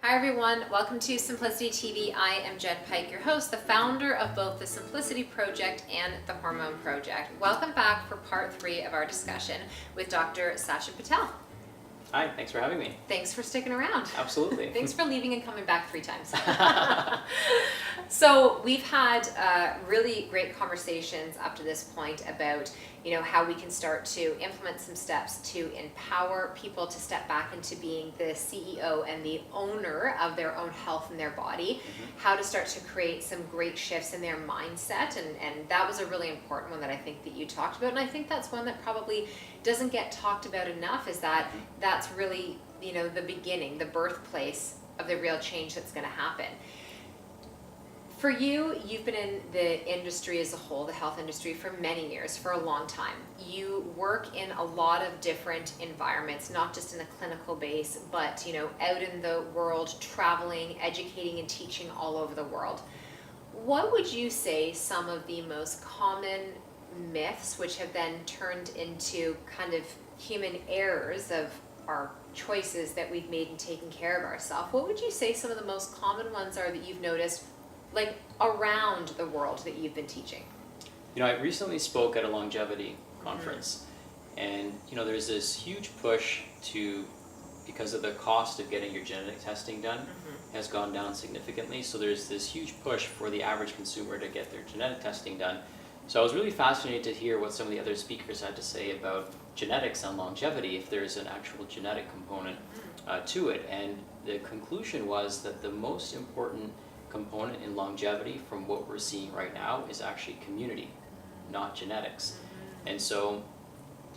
Hi everyone, welcome to Simplicity TV. I am Jen Pike, your host, the founder of both the Simplicity Project and the Hormone Project. Welcome back for part 3 of our discussion with Dr. Sachin Patel. Hi, thanks for having me. Thanks for sticking around. Absolutely. Thanks for leaving and coming back 3 times. So we've had really great conversations up to this point about, how we can start to implement some steps to empower people to step back into being the CEO and the owner of their own health and their body, how to start to create some great shifts in their mindset. And that was a really important one that I think that you talked about. And I think that's one that probably doesn't get talked about enough, is that that's really, the beginning, the birthplace of the real change that's going to happen. For you, you've been in the industry as a whole, the health industry, for many years, for a long time. You work in a lot of different environments, not just in a clinical base, but out in the world, traveling, educating, and teaching all over the world. What would you say some of the most common myths, which have then turned into kind of human errors of our choices that we've made in taking care of ourselves, what would you say some of the most common ones are that you've noticed, like around the world, that you've been teaching? I recently spoke at a longevity conference, and there's this huge push because of the cost of getting your genetic testing done has gone down significantly. So there's this huge push for the average consumer to get their genetic testing done. So I was really fascinated to hear what some of the other speakers had to say about genetics and longevity, if there's an actual genetic component to it. And the conclusion was that the most important component in longevity from what we're seeing right now is actually community, not genetics. And so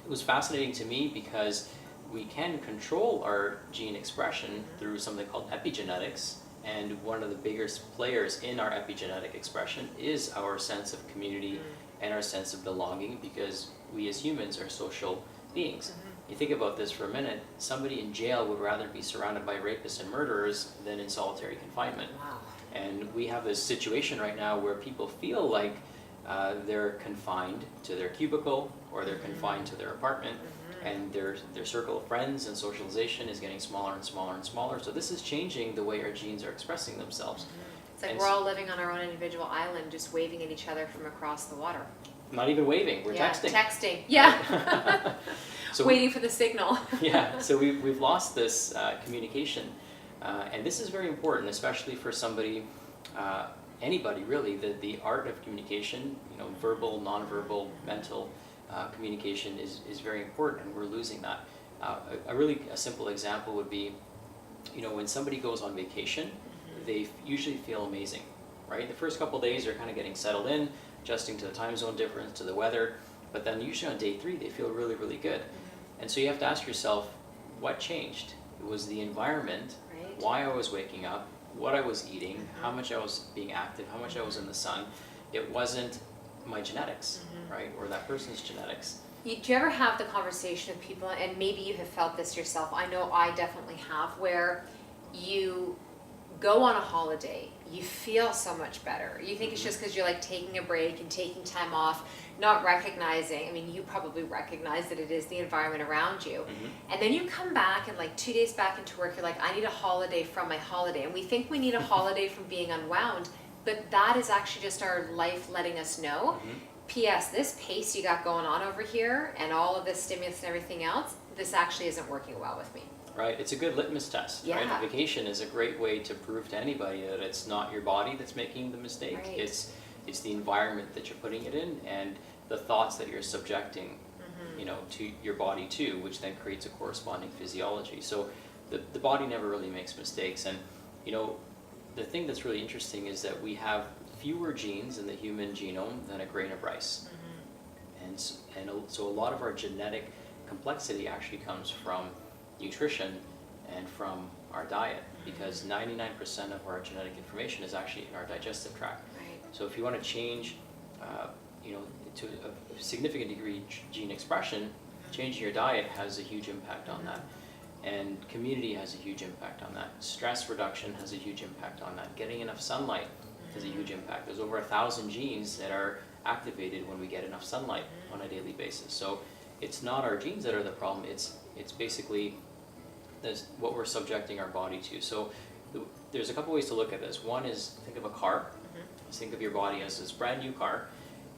it was fascinating to me because we can control our gene expression through something called epigenetics, and one of the biggest players in our epigenetic expression is our sense of community and our sense of belonging, because we as humans are social beings. You think about this for a minute, somebody in jail would rather be surrounded by rapists and murderers than in solitary confinement. Wow. And we have this situation right now where people feel like they're confined to their cubicle, or they're confined to their apartment, and their circle of friends and socialization is getting smaller and smaller and smaller. So this is changing the way our genes are expressing themselves. It's like we're all living on our own individual island, just waving at each other from across the water. Not even waving, we're texting. Texting, yeah. So waiting for the signal. Yeah, so we've lost this communication. And this is very important, especially for somebody, anybody really. The art of communication, verbal, nonverbal, mental communication is very important, and we're losing that. A simple example would be, when somebody goes on vacation, they usually feel amazing, right? The first couple of days are kind of getting settled in, adjusting to the time zone difference, to the weather, but then usually on day 3 they feel really, really good. And so you have to ask yourself, what changed? It was the environment, why I was waking up, what I was eating, how much I was being active, how much I was in the sun. It wasn't my genetics, right, or that person's genetics. Do you ever have the conversation with people, and maybe you have felt this yourself, I know I definitely have, where you go on a holiday, you feel so much better. You think it's just because you're like taking a break and taking time off, not recognizing, you probably recognize that it is the environment around you. And then you come back, and like 2 days back into work, you're like, I need a holiday from my holiday. And we think we need a holiday from being unwound, but that is actually just our life letting us know, P.S., this pace you got going on over here and all of this stimulus and everything else, this actually isn't working well with me. Right, it's a good litmus test, right? A vacation is a great way to prove to anybody that it's not your body that's making the mistake. Right. It's the environment that you're putting it in, and the thoughts that you're subjecting, to your body to, which then creates a corresponding physiology. So the body never really makes mistakes. And the thing that's really interesting is that we have fewer genes in the human genome than a grain of rice. And so a lot of our genetic complexity actually comes from nutrition and from our diet, because 99% of our genetic information is actually in our digestive tract. Right. So if you want to change, to a significant degree gene expression, changing your diet has a huge impact on that. And community has a huge impact on that. Stress reduction has a huge impact on that. Getting enough sunlight has a huge impact. There's over 1,000 genes that are activated when we get enough sunlight on a daily basis. So it's not our genes that are the problem, it's basically what we're subjecting our body to. So there's a couple ways to look at this. One is think of a car. Think of your body as this brand new car,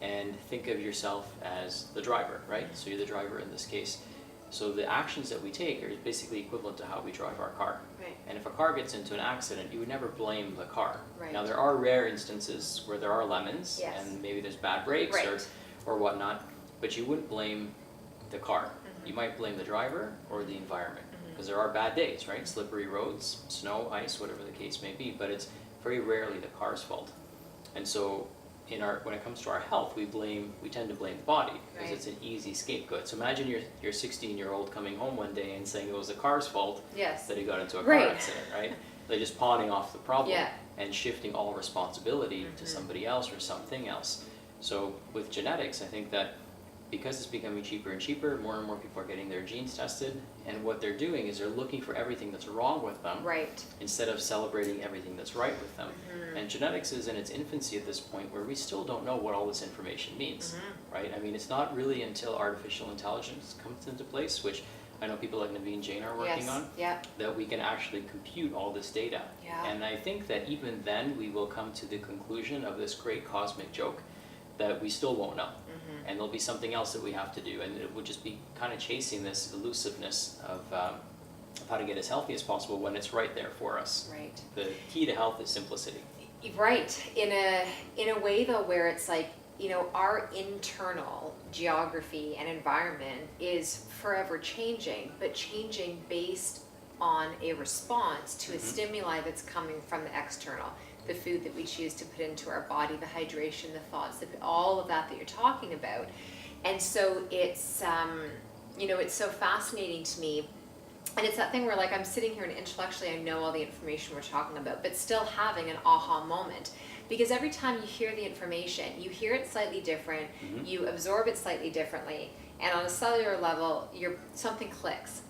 and think of yourself as the driver, right? So you're the driver in this case. So the actions that we take are basically equivalent to how we drive our car. Right. And if a car gets into an accident, you would never blame the car. Right. Now there are rare instances where there are lemons, Yes. and maybe there's bad brakes Right. or whatnot, but you wouldn't blame the car. You might blame the driver or the environment, because there are bad days, right? Slippery roads, snow, ice, whatever the case may be, but it's very rarely the car's fault. And so when it comes to our health, we tend to blame the body, because Right. it's an easy scapegoat. So imagine your 16-year-old coming home one day and saying it was the car's fault Yes. that he got into a Right. car accident, right? They're just pawning off the problem Yeah. and shifting all responsibility to somebody else or something else. So with genetics, I think that because it's becoming cheaper and cheaper, more and more people are getting their genes tested, and what they're doing is they're looking for everything that's wrong with them, Right. instead of celebrating everything that's right with them. And genetics is in its infancy at this point, where we still don't know what all this information means, right? I mean, it's not really until artificial intelligence comes into place, which I know people like Naveen Jain are working Yes. on, Yeah. that we can actually compute all this data. Yeah. And I think that even then we will come to the conclusion of this great cosmic joke that we still won't know. And there'll be something else that we have to do, and it will just be kind of chasing this elusiveness of how to get as healthy as possible when it's right there for us. Right. The key to health is simplicity. Right. In a way though, where it's like, our internal geography and environment is forever changing, but changing based on a response to a stimuli that's coming from the external. The food that we choose to put into our body, the hydration, the thoughts, all of that you're talking about. And so it's, it's so fascinating to me. And it's that thing where like I'm sitting here and intellectually I know all the information we're talking about, but still having an aha moment. Because every time you hear the information, you hear it slightly different, you absorb it slightly differently, and on a cellular level, something clicks.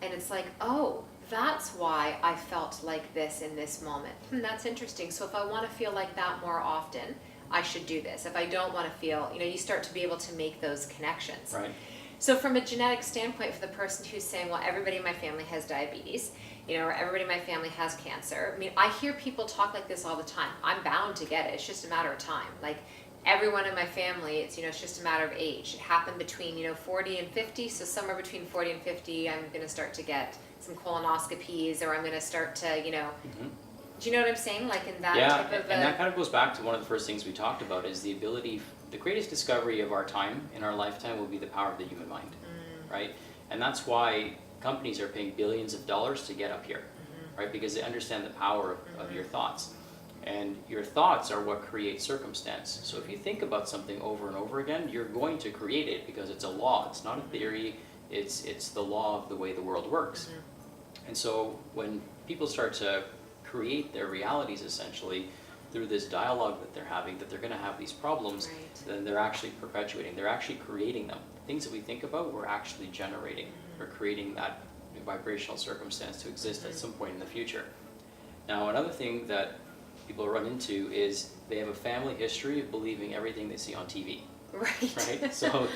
And it's like, oh, that's why I felt like this in this moment. That's interesting. So if I want to feel like that more often, I should do this. If I don't want to feel, you start to be able to make those connections. Right. So from a genetic standpoint, for the person who's saying, well, everybody in my family has diabetes, or everybody in my family has cancer. I mean, I hear people talk like this all the time. I'm bound to get it. It's just a matter of time. Like everyone in my family, it's just a matter of age. It happened between 40 and 50. So somewhere between 40 and 50, I'm going to start to get some colonoscopies, or I'm going to start to, do you know what I'm saying? Like in that type of and that kind of goes back to one of the first things we talked about, is the ability, the greatest discovery of our time, in our lifetime, will be the power of the human mind, right? And that's why companies are paying billions of dollars to get up here, right? Because they understand the power of your thoughts. And your thoughts are what create circumstance. So if you think about something over and over again, you're going to create it, because it's a law. It's not a theory. It's the law of the way the world works. And so when people start to create their realities essentially through this dialogue that they're having, that they're going to have these problems, then they're actually perpetuating. They're actually creating them. Things that we think about, we're actually generating. We're creating that vibrational circumstance to exist at some point in the future. Now, another thing that people run into is they have a family history of believing everything they see on TV. Right? So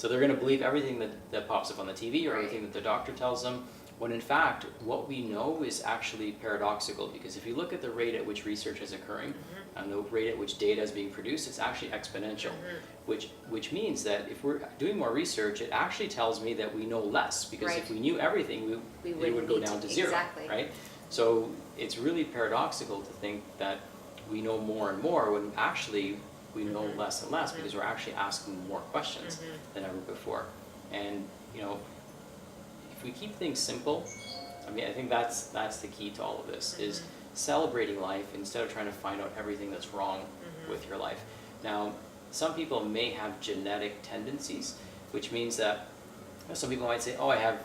they're going to believe everything that pops up on the TV, or everything that the doctor tells them, when in fact, what we know is actually paradoxical. Because if you look at the rate at which research is occurring, and the rate at which data is being produced, it's actually exponential. Which means that if we're doing more research, it actually tells me that we know less. Because if we knew everything, it would go down to zero. Right? So it's really paradoxical to think that we know more and more, when actually we know less and less, because we're actually asking more questions than ever before. And if we keep things simple, I mean, I think that's the key to all of this, is celebrating life instead of trying to find out everything that's wrong with your life. Now, some people may have genetic tendencies, which means that some people might say, oh, I have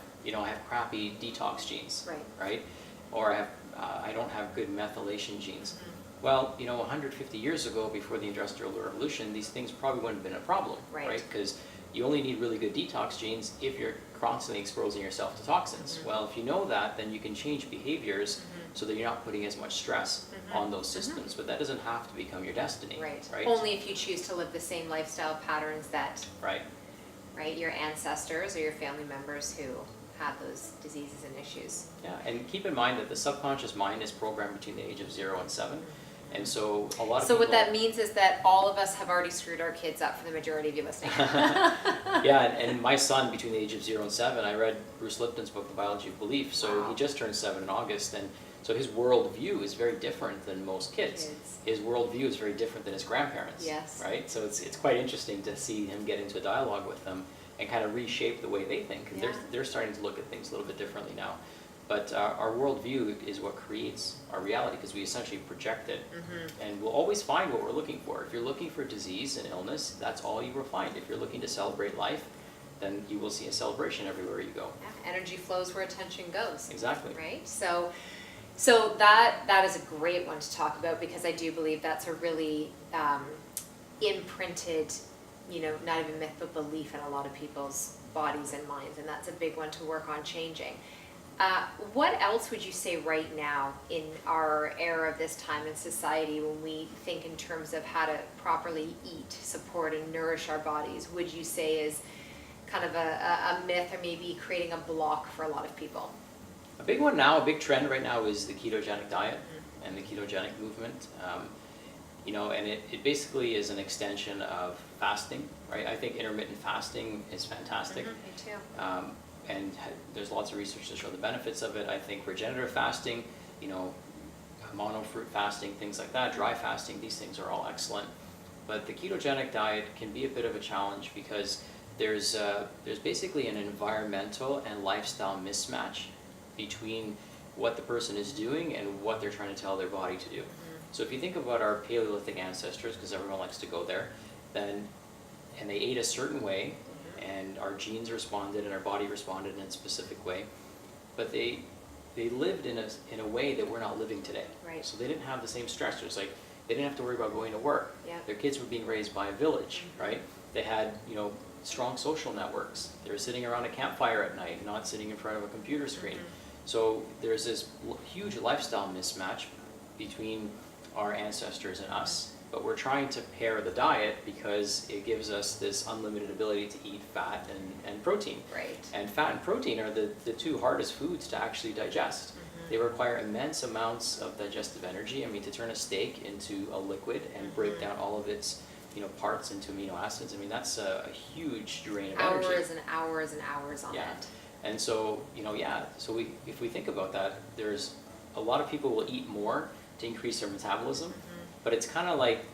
crappy detox genes, right? Or I don't have good methylation genes. Well, 150 years ago, before the Industrial Revolution, these things probably wouldn't have been a problem, right? Because you only need really good detox genes if you're constantly exposing yourself to toxins. Well, if you know that, then you can change behaviors so that you're not putting as much stress on those systems. But that doesn't have to become your destiny, right? Only if you choose to live the same lifestyle patterns that your ancestors or your family members who had those diseases and issues. Yeah, and keep in mind that the subconscious mind is programmed between the age of 0 and 7. And so a lot of So people... what that means is that all of us have already screwed our kids up, for the majority of you listening. Yeah, and my son, between the age of 0 and 7, I read Bruce Lipton's book, The Biology of Belief. So Wow. he just turned 7 in August, and so his worldview is very different than most kids. His worldview is very different than his grandparents. Yes. Right? So it's quite interesting to see him get into a dialogue with them and kind of reshape the way they think. Yeah. They're starting to look at things a little bit differently now. But our worldview is what creates our reality, because we essentially project it. And we'll always find what we're looking for. If you're looking for disease and illness, that's all you will find. If you're looking to celebrate life, then you will see a celebration everywhere you go. Yeah, energy flows where attention goes. Exactly. Right? So that is a great one to talk about, because I do believe that's a really imprinted, not even myth, but belief in a lot of people's bodies and minds, and that's a big one to work on changing. What else would you say right now in our era of this time in society, when we think in terms of how to properly eat, support, and nourish our bodies, would you say is kind of a myth, or maybe creating a block for a lot of people? A big one now, a big trend right now is the ketogenic diet and the ketogenic movement. And it basically is an extension of fasting, right? I think intermittent fasting is fantastic. Me too. And there's lots of research to show the benefits of it. I think regenerative fasting, monofruit fasting, things like that, dry fasting, these things are all excellent. But the ketogenic diet can be a bit of a challenge, because there's basically an environmental and lifestyle mismatch between what the person is doing and what they're trying to tell their body to do. So if you think about our Paleolithic ancestors, because everyone likes to go there, and they ate a certain way, and our genes responded and our body responded in a specific way, but they lived in a way that we're not living today. Right. So they didn't have the same stressors. Like, they didn't have to worry about going to work. Yeah. Their kids were being raised by a village, right? They had, strong social networks. They were sitting around a campfire at night, not sitting in front of a computer screen. So there's this huge lifestyle mismatch between our ancestors and us. But we're trying to pair the diet because it gives us this unlimited ability to eat fat and protein. Right. And fat and protein are the two hardest foods to actually digest. They require immense amounts of digestive energy. I mean, to turn a steak into a liquid and break down all of its parts into amino acids, I mean, that's a huge drain of energy. Hours and hours and hours on Yeah. it. And so, so if we think about that, there's a lot of people will eat more to increase their metabolism. But it's kind of like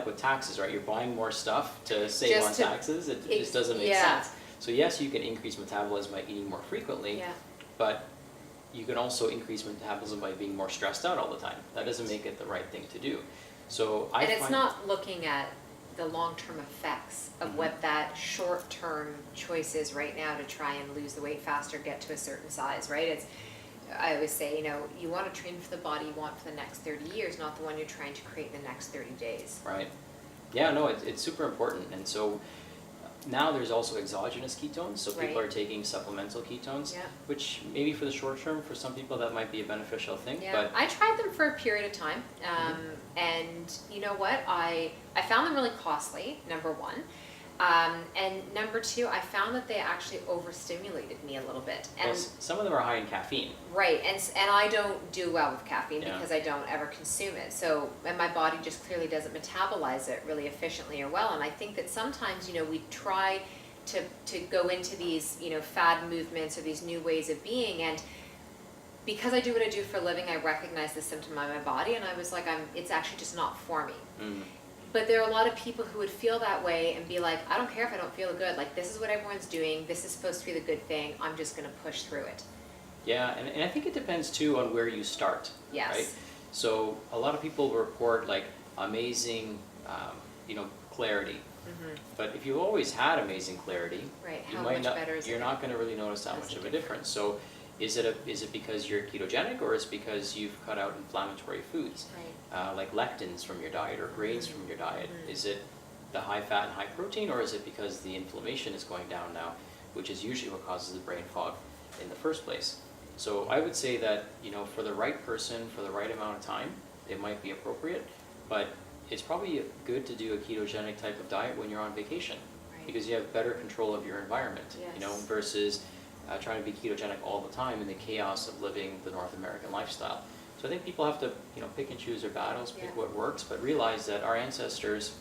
with taxes, right? You're buying more stuff to save on taxes. It just doesn't make sense. So yes, you can increase metabolism by eating more frequently, but you can also increase metabolism by being more stressed out all the time. That doesn't make it the right thing to do. So it's not looking at the long-term effects of what that short-term choice is right now to try and lose the weight faster, get to a certain size, right? I always say, you want to train for the body you want for the next 30 years, not the one you're trying to create in the next 30 days. Right. Yeah, no, it's super important. And so now there's also exogenous ketones, so people are taking supplemental ketones, which maybe for the short term, for some people that might be a beneficial thing. Yeah, but I tried them for a period of time, and you know what? I found them really costly, number one. And number two, I found that they actually overstimulated me a little bit. And some of them are high in caffeine. Right, and I don't do well with caffeine because I don't ever consume it. So, and my body just clearly doesn't metabolize it really efficiently or well. And I think that sometimes, we try to go into these, fad movements or these new ways of being, and because I do what I do for a living, I recognize the symptom on my body, and I was like, it's actually just not for me. But there are a lot of people who would feel that way and be like, I don't care if I don't feel good. Like, this is what everyone's doing. This is supposed to be the good thing. I'm just going to push through it. Yeah, and I think it depends, too, on where you start. Yes. Right? So a lot of people report, like, amazing, clarity. But if you've always had amazing clarity, you're not going to really notice that much of a difference. So is it because you're ketogenic, or is it because you've cut out inflammatory foods? Right. Like lectins from your diet or grains from your diet? Is it the high fat and high protein, or is it because the inflammation is going down now, which is usually what causes the brain fog in the first place? So I would say that, for the right person, for the right amount of time, it might be appropriate, but it's probably good to do a ketogenic type of diet when you're on vacation, because you have better control of your environment, versus trying to be ketogenic all the time in the chaos of living the North American lifestyle. So I think people have to, pick and choose their battles, pick what works, but realize that our ancestors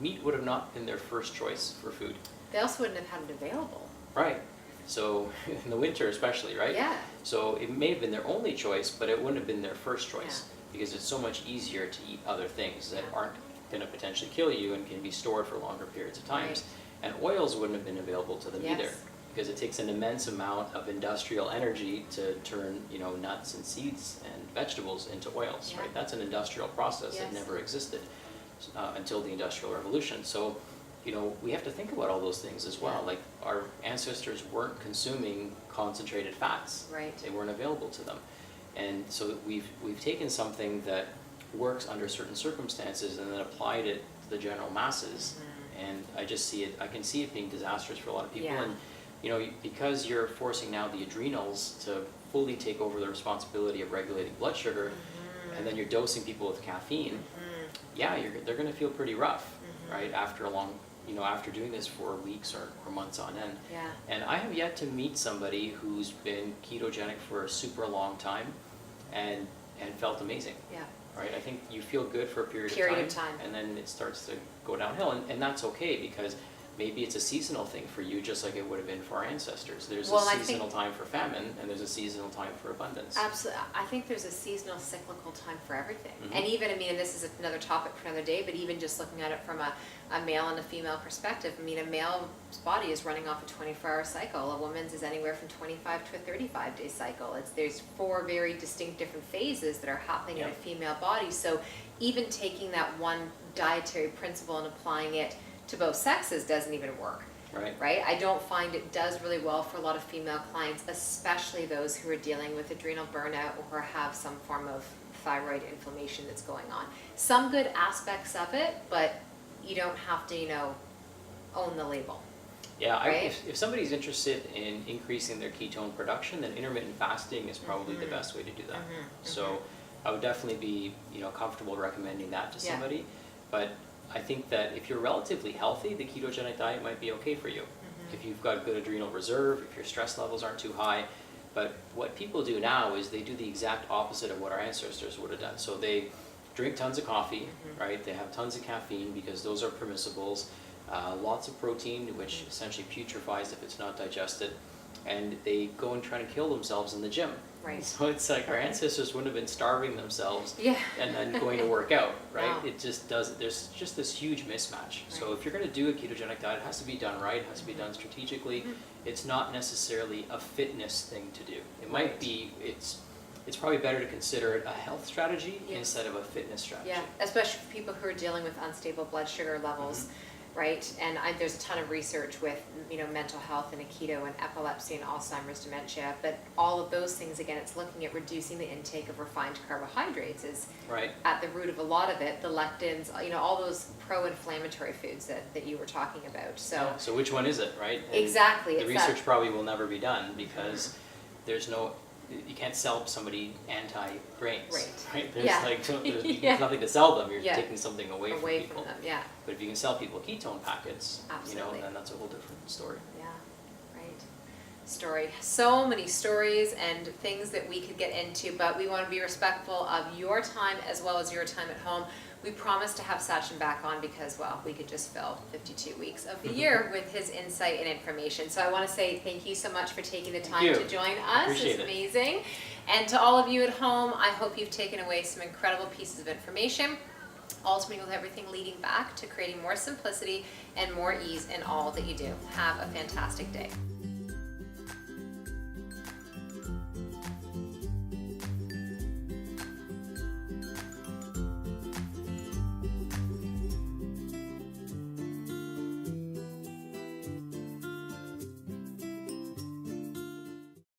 meat would have not been their first choice for food. They also wouldn't have had it available. Right. So in the winter especially, right? Yeah. So it may have been their only choice, but it wouldn't have been their first choice because it's so much easier to eat other things that aren't going to potentially kill you and can be stored for longer periods of times. Right. And oils wouldn't have been available to them either, because it takes an immense amount of industrial energy to turn, nuts and seeds and vegetables into oils, right? That's an industrial process that never existed until the Industrial Revolution. So, we have to think about all those things as well. Like, our ancestors weren't consuming concentrated fats. Right. They weren't available to them. And so we've taken something that works under certain circumstances and then applied it to the general masses. And I can see it being disastrous for a lot of people. And because you're forcing now the adrenals to fully take over the responsibility of regulating blood sugar, and then you're dosing people with caffeine, they're going to feel pretty rough, right? After after doing this for weeks or months on end. Yeah. And I have yet to meet somebody who's been ketogenic for a super long time and felt amazing. Yeah. Right? I think you feel good for a period of time, and then it starts to go downhill, and that's okay, because maybe it's a seasonal thing for you, just like it would have been for our ancestors. There's a seasonal time for famine, and there's a seasonal time for abundance. Absolutely. I think there's a seasonal, cyclical time for everything. And even, and this is another topic for another day, but even just looking at it from a male and a female perspective, a male's body is running off a 24-hour cycle. A woman's is anywhere from 25 to a 35-day cycle. There's 4 very distinct different phases that are happening in a female body. So even taking that one dietary principle and applying it to both sexes doesn't even work. Right? I don't find it does really well for a lot of female clients, especially those who are dealing with adrenal burnout or have some form of thyroid inflammation that's going on. Some good aspects of it, but you don't have to, own the label. Yeah, if somebody's interested in increasing their ketone production, then intermittent fasting is probably the best way to do that. So I would definitely be, comfortable recommending that to somebody. But I think that if you're relatively healthy, the ketogenic diet might be okay for you. If you've got good adrenal reserve, if your stress levels aren't too high. But what people do now is they do the exact opposite of what our ancestors would have done. So they drink tons of coffee, right? They have tons of caffeine because those are permissibles. Lots of protein, which essentially putrefies if it's not digested. And they go and try to kill themselves in the gym. Right. So it's like our ancestors wouldn't have been starving themselves and then going to work out, right? Wow. It just doesn't, there's just this huge mismatch. Right. So if you're going to do a ketogenic diet, it has to be done right, it has to be done strategically. It's not necessarily a fitness thing to do. It might be, it's probably better to consider it a health strategy instead of a fitness strategy. Yeah, especially for people who are dealing with unstable blood sugar levels. Right, and there's a ton of research with mental health and keto and epilepsy and Alzheimer's dementia, but all of those things, again, it's looking at reducing the intake of refined carbohydrates is at the root of a lot of it. The lectins, all those pro-inflammatory foods that you were talking about. So so which one is it, right? And exactly. The research probably will never be done because you can't sell somebody anti-grains, right? There's nothing to sell them. You're taking something away from people. From them, But if you can sell people ketone packets, then that's a whole different story. Yeah, right. Story. So many stories and things that we could get into, but we want to be respectful of your time as well as your time at home. We promised to have Sachin back on because, well, we could just fill 52 weeks of the year with his insight and information. So I want to say thank you so much for taking the time to join us. It's amazing. And to all of you at home, I hope you've taken away some incredible pieces of information. Ultimately, with everything leading back to creating more simplicity and more ease in all that you do. Have a fantastic day.